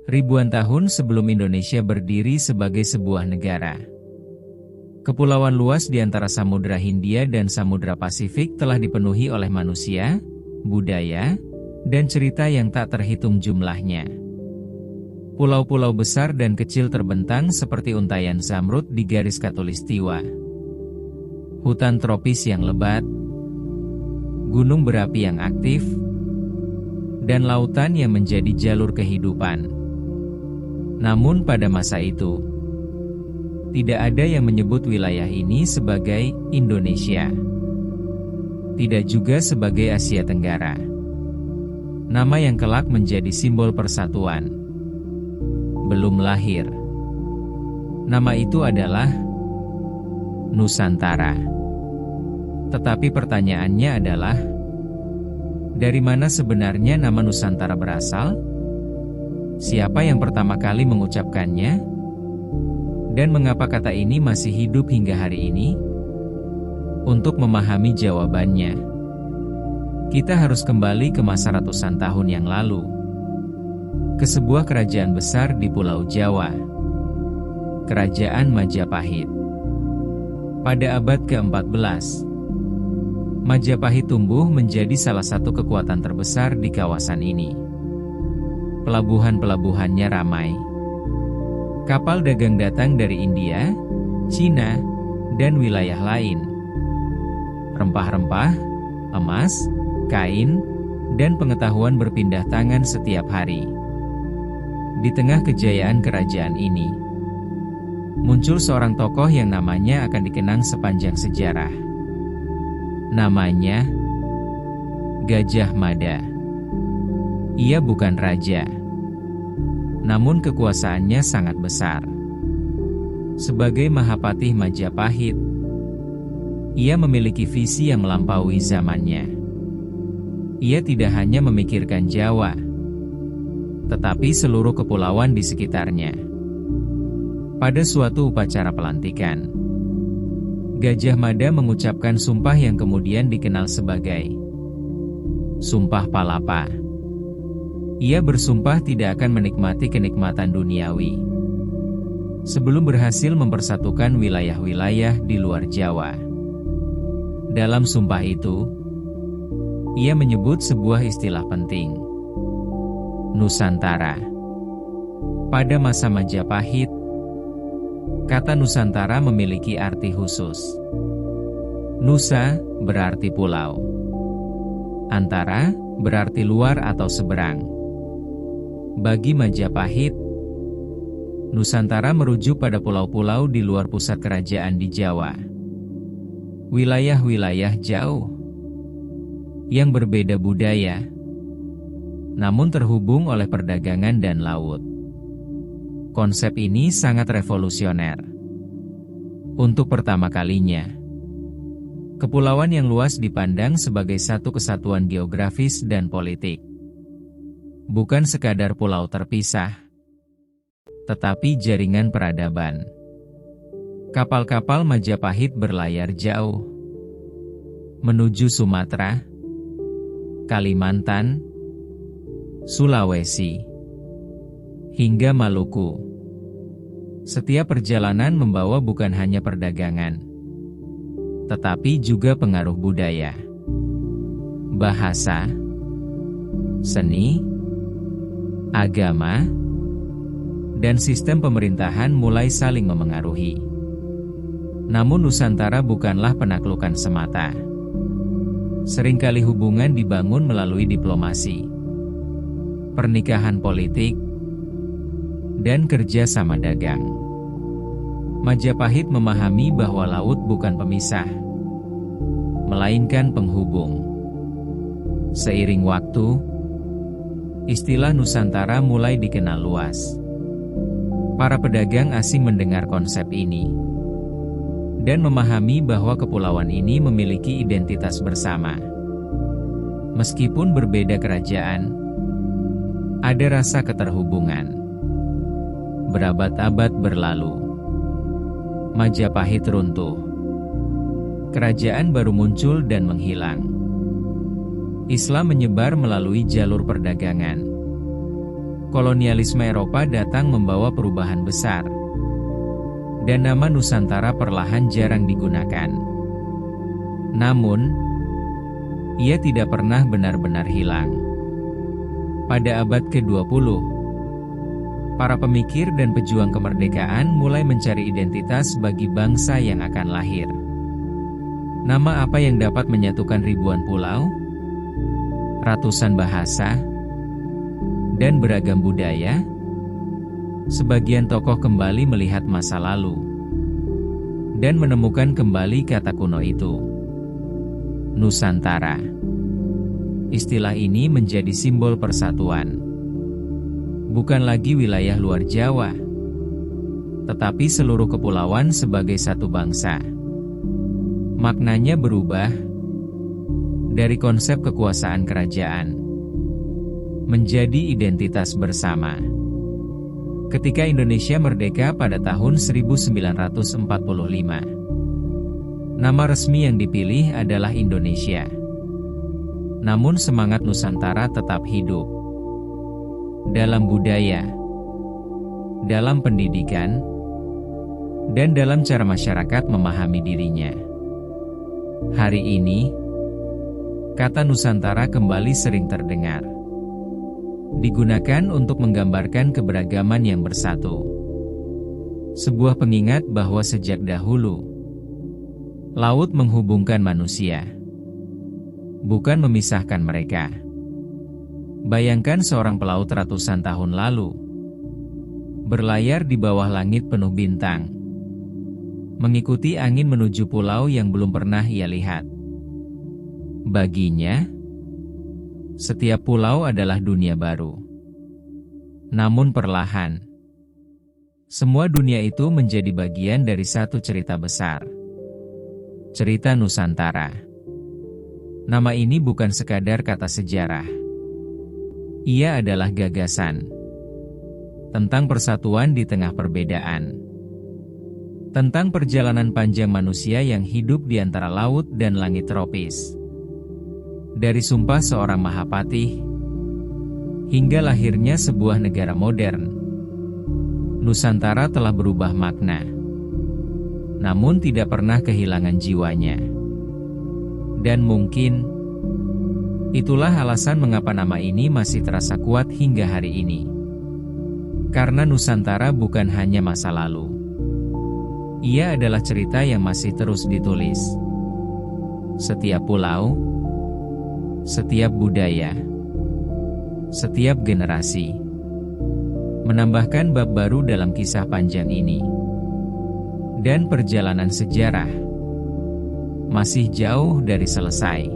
Ribuan tahun sebelum Indonesia berdiri sebagai sebuah negara, kepulauan luas di antara Samudra Hindia dan Samudra Pasifik telah dipenuhi oleh manusia, budaya, dan cerita yang tak terhitung jumlahnya. Pulau-pulau besar dan kecil terbentang seperti untayan zamrud di garis khatulistiwa. Hutan tropis yang lebat, gunung berapi yang aktif, dan lautan yang menjadi jalur kehidupan. Namun pada masa itu, tidak ada yang menyebut wilayah ini sebagai Indonesia. Tidak juga sebagai Asia Tenggara. Nama yang kelak menjadi simbol persatuan belum lahir. Nama itu adalah Nusantara. Tetapi pertanyaannya adalah, dari mana sebenarnya nama Nusantara berasal? Siapa yang pertama kali mengucapkannya? Dan mengapa kata ini masih hidup hingga hari ini? Untuk memahami jawabannya, kita harus kembali ke masa ratusan tahun yang lalu, ke sebuah kerajaan besar di Pulau Jawa, Kerajaan Majapahit. Pada abad ke-14, Majapahit tumbuh menjadi salah satu kekuatan terbesar di kawasan ini. Pelabuhan-pelabuhannya ramai. Kapal dagang datang dari India, Cina, dan wilayah lain. Rempah-rempah, emas, kain, dan pengetahuan berpindah tangan setiap hari. Di tengah kejayaan kerajaan ini, muncul seorang tokoh yang namanya akan dikenang sepanjang sejarah. Namanya Gajah Mada. Ia bukan raja, namun kekuasaannya sangat besar. Sebagai Mahapatih Majapahit, ia memiliki visi yang melampaui zamannya. Ia tidak hanya memikirkan Jawa, tetapi seluruh kepulauan di sekitarnya. Pada suatu upacara pelantikan, Gajah Mada mengucapkan sumpah yang kemudian dikenal sebagai Sumpah Palapa. Ia bersumpah tidak akan menikmati kenikmatan duniawi sebelum berhasil mempersatukan wilayah-wilayah di luar Jawa. Dalam sumpah itu, ia menyebut sebuah istilah penting, Nusantara. Pada masa Majapahit, kata Nusantara memiliki arti khusus. Nusa berarti pulau. Antara berarti luar atau seberang. Bagi Majapahit, Nusantara merujuk pada pulau-pulau di luar pusat kerajaan di Jawa. Wilayah-wilayah jauh, yang berbeda budaya, namun terhubung oleh perdagangan dan laut. Konsep ini sangat revolusioner. Untuk pertama kalinya, kepulauan yang luas dipandang sebagai satu kesatuan geografis dan politik. Bukan sekadar pulau terpisah, tetapi jaringan peradaban. Kapal-kapal Majapahit berlayar jauh, menuju Sumatera, Kalimantan, Sulawesi, hingga Maluku. Setiap perjalanan membawa bukan hanya perdagangan, tetapi juga pengaruh budaya, bahasa, seni, agama, dan sistem pemerintahan mulai saling memengaruhi. Namun Nusantara bukanlah penaklukan semata. Seringkali hubungan dibangun melalui diplomasi, pernikahan politik, dan kerja sama dagang. Majapahit memahami bahwa laut bukan pemisah, melainkan penghubung. Seiring waktu, istilah Nusantara mulai dikenal luas. Para pedagang asing mendengar konsep ini dan memahami bahwa kepulauan ini memiliki identitas bersama. Meskipun berbeda kerajaan, ada rasa keterhubungan. Berabad-abad berlalu, Majapahit runtuh. Kerajaan baru muncul dan menghilang. Islam menyebar melalui jalur perdagangan. kolonialisme Eropa datang membawa perubahan besar, dan nama Nusantara perlahan jarang digunakan. Namun, ia tidak pernah benar-benar hilang. Pada abad ke-20, para pemikir dan pejuang kemerdekaan mulai mencari identitas bagi bangsa yang akan lahir. Nama apa yang dapat menyatukan ribuan pulau, ratusan bahasa, dan beragam budaya? Sebagian tokoh kembali melihat masa lalu dan menemukan kembali kata kuno itu, Nusantara. Istilah ini menjadi simbol persatuan. Bukan lagi wilayah luar Jawa, tetapi seluruh kepulauan sebagai satu bangsa. Maknanya berubah dari konsep kekuasaan kerajaan menjadi identitas bersama. Ketika Indonesia merdeka pada tahun 1945, nama resmi yang dipilih adalah Indonesia. Namun semangat Nusantara tetap hidup. Dalam budaya, dalam pendidikan, dan dalam cara masyarakat memahami dirinya. Hari ini, kata Nusantara kembali sering terdengar. Digunakan untuk menggambarkan keberagaman yang bersatu. Sebuah pengingat bahwa sejak dahulu, laut menghubungkan manusia, bukan memisahkan mereka. Bayangkan seorang pelaut ratusan tahun lalu, berlayar di bawah langit penuh bintang, mengikuti angin menuju pulau yang belum pernah ia lihat. Baginya, setiap pulau adalah dunia baru. Namun perlahan, semua dunia itu menjadi bagian dari satu cerita besar. Cerita Nusantara. Nama ini bukan sekadar kata sejarah. Ia adalah gagasan tentang persatuan di tengah perbedaan. Tentang perjalanan panjang manusia yang hidup di antara laut dan langit tropis. Dari sumpah seorang Mahapatih, hingga lahirnya sebuah negara modern, Nusantara telah berubah makna, namun tidak pernah kehilangan jiwanya. Dan mungkin, itulah alasan mengapa nama ini masih terasa kuat hingga hari ini. Karena Nusantara bukan hanya masa lalu. Ia adalah cerita yang masih terus ditulis. Setiap pulau, setiap budaya, setiap generasi menambahkan bab baru dalam kisah panjang ini. Dan perjalanan sejarah masih jauh dari selesai.